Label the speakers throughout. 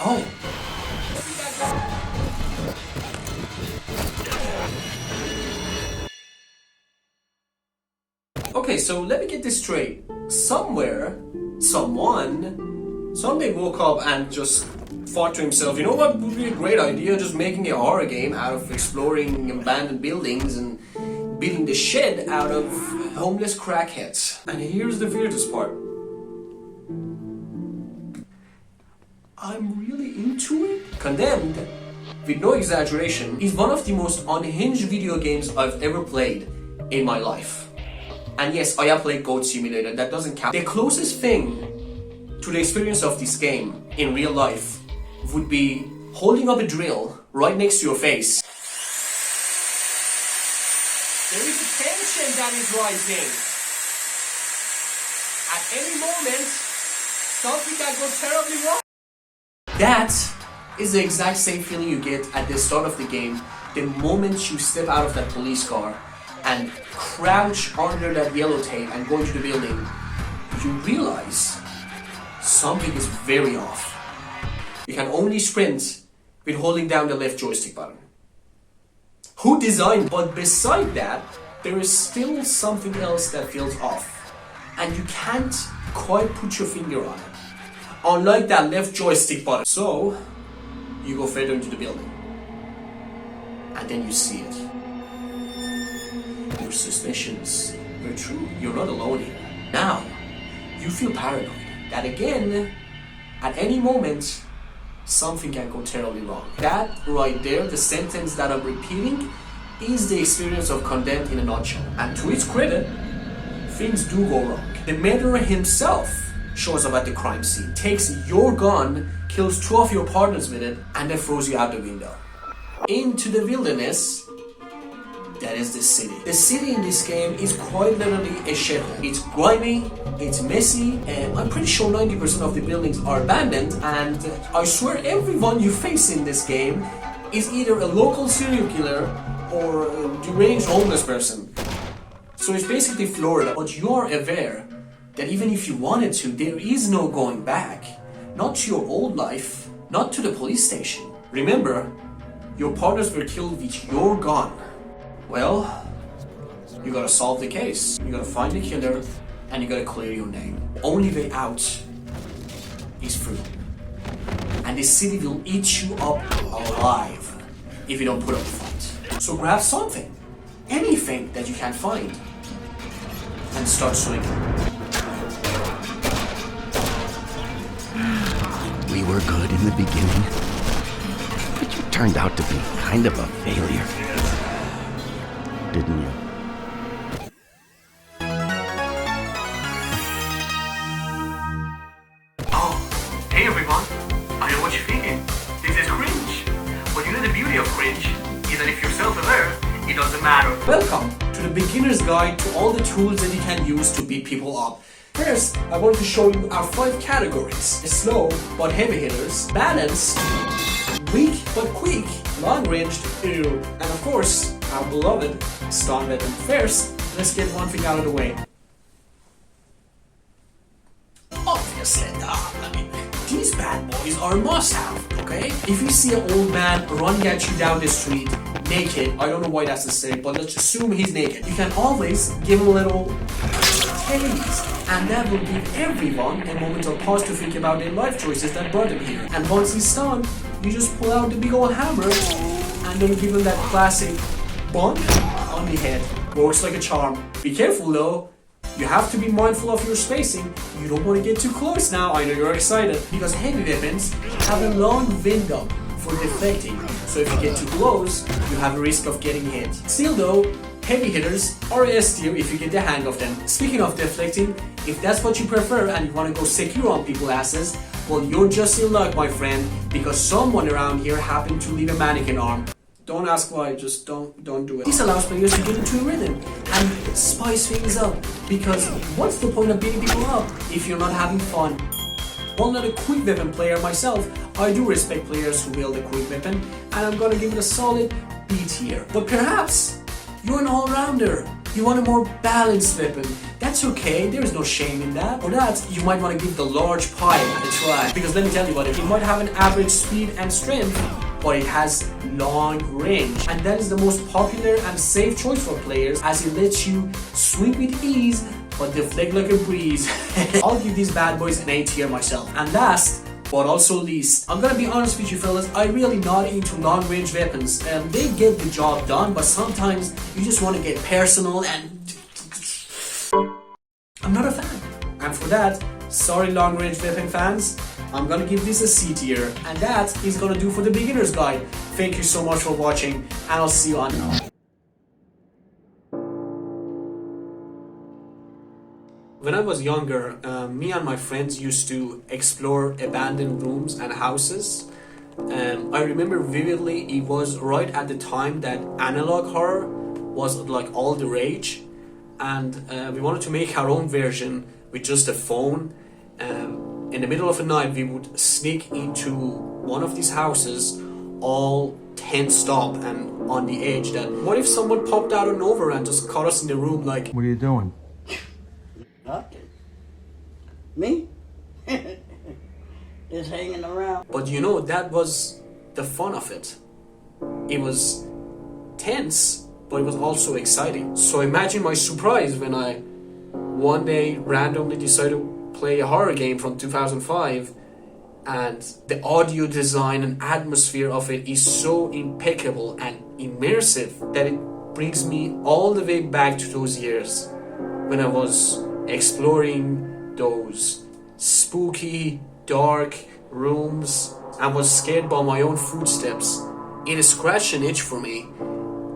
Speaker 1: Oh. Okay, so let me get this straight. Somewhere, someday woke up and just thought to himself, you know what would be a great idea? Just making a horror game out of exploring abandoned buildings and beating the shit out of homeless crackheads. And here's the weirdest part. I'm really into it. Condemned, with no exaggeration, is one of the most unhinged video games I've ever played in my life. And yes, I have played Goat Simulator, that doesn't count. The closest thing to the experience of this game in real life would be holding up a drill right next to your face. There is a tension that is rising. At any moment, something that goes terribly wrong. That is the exact same feeling you get at the start of the game, the moment you step out of that police car and crouch under that yellow tape and go into the building. You realize something is very off. You can only sprint with holding down the left joystick button. Who designed? But beside that, there is still something else that feels off. And you can't quite put your finger on it. Unlike that left joystick button. So, you go further into the building. And then you see it. Your suspicions were true. You're not alone here. Now, you feel paranoid that again, at any moment, something can go terribly wrong. That right there, the sentence that I'm repeating, is the experience of Condemned in a nutshell. And to its credit, things do go wrong. The murderer himself shows up at the crime scene, takes your gun, kills 2 of your partners with it, and then throws you out the window. Into the wilderness, that is the city. The city in this game is quite literally a shithole. It's grimy, it's messy, and I'm pretty sure 90% of the buildings are abandoned, and I swear everyone you face in this game is either a local serial killer or a deranged homeless person. So it's basically Florida, but you are aware that even if you wanted to, there is no going back. Not to your old life, not to the police station. Remember, your partners were killed with your gun. Well, you gotta solve the case. You gotta find the killer, and you gotta clear your name. Only way out is through. And the city will eat you up alive if you don't put up a fight. So grab something, anything that you can find, and start swinging.
Speaker 2: We were good in the beginning, but you turned out to be kind of a failure. Didn't you?
Speaker 1: Oh, hey everyone. I know what you're thinking. This is cringe. But you know the beauty of cringe is that if you're self-aware, it doesn't matter. Welcome to the beginner's guide to all the tools that you can use to beat people up. First, I want to show you our 5 categories. Slow but heavy hitters, balanced, weak but quick, long-ranged, and of course, our beloved stun weapon. First, let's get one thing out of the way. Obviously, these bad boys are must-have, okay? If you see an old man running at you down the street, naked, I don't know why that's necessary, but let's assume he's naked. You can always give him a little taste, and that will give everyone a moment of pause to think about their life choices that brought him here. And once he's stunned, you just pull out the big old hammer and then give him that classic bonk on the head. Works like a charm. Be careful though. You have to be mindful of your spacing. You don't want to get too close now. I know you're excited. Because heavy weapons have a long window for deflecting. So if you get too close, you have a risk of getting hit. Still though, heavy hitters are S tier if you get the hang of them. Speaking of deflecting, if that's what you prefer and you want to go secure on people's asses, well, you're just in luck, my friend, because someone around here happened to leave a mannequin arm. Don't ask why, just don't do it. This allows players to get into a rhythm and spice things up, because what's the point of beating people up if you're not having fun? While not a quick weapon player myself, I do respect players who wield a quick weapon, and I'm gonna give it a solid B tier. But perhaps you're an all-rounder. You want a more balanced weapon. That that's okay, there is no shame in that. For that, you might want to give the large pie a try. Because let me tell you what, it might have an average speed and strength, but it has long range. And that is the most popular and safe choice for players, as it lets you swing with ease, but deflect like a breeze. I'll give these bad boys an A tier myself. And last, but also least, I'm gonna be honest with you fellas, I'm really not into long range weapons. They get the job done, but sometimes you just want to get personal and I'm not a fan. And for that, sorry long range weapon fans, I'm gonna give this a C tier. And that is gonna do for the beginner's guide. Thank you so much for watching, and I'll see you on now. When I was younger, me and my friends used to explore abandoned rooms and houses. I remember vividly, it was right at the time that analog horror was like all the rage, and we wanted to make our own version with just a phone. In the middle of the night, we would sneak into one of these houses, all tensed up and on the edge that what if someone popped out of nowhere and just caught us in the room like,
Speaker 3: what are you doing?
Speaker 4: Nothing. Me? Just hanging around.
Speaker 1: But you know, that was the fun of it. It was tense, but it was also exciting. So imagine my surprise when I one day randomly decided to play a horror game from 2005, and the audio design and atmosphere of it is so impeccable and immersive that it brings me all the way back to those years when I was exploring those spooky, dark rooms and was scared by my own footsteps. It scratched an itch for me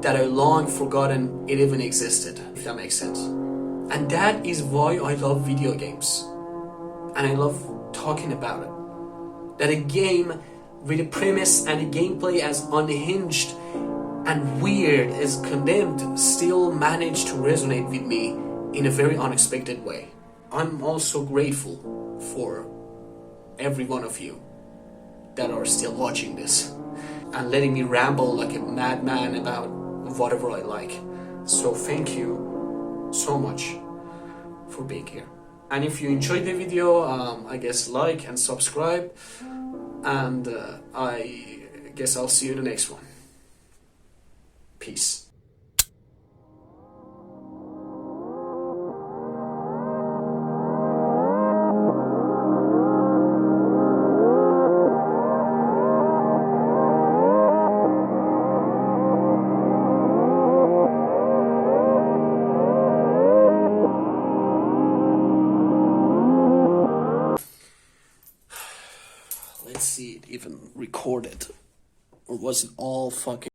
Speaker 1: that I long forgotten it even existed, if that makes sense. And that is why I love video games. And I love talking about it. That a game with a premise and a gameplay as unhinged and weird as Condemned still managed to resonate with me in a very unexpected way. I'm also grateful for every one of you that are still watching this and letting me ramble like a madman about whatever I like. So thank you so much for being here. And if you enjoyed the video, I guess like and subscribe, and I guess I'll see you in the next one. Peace. Let's see it even recorded, or was it all fucking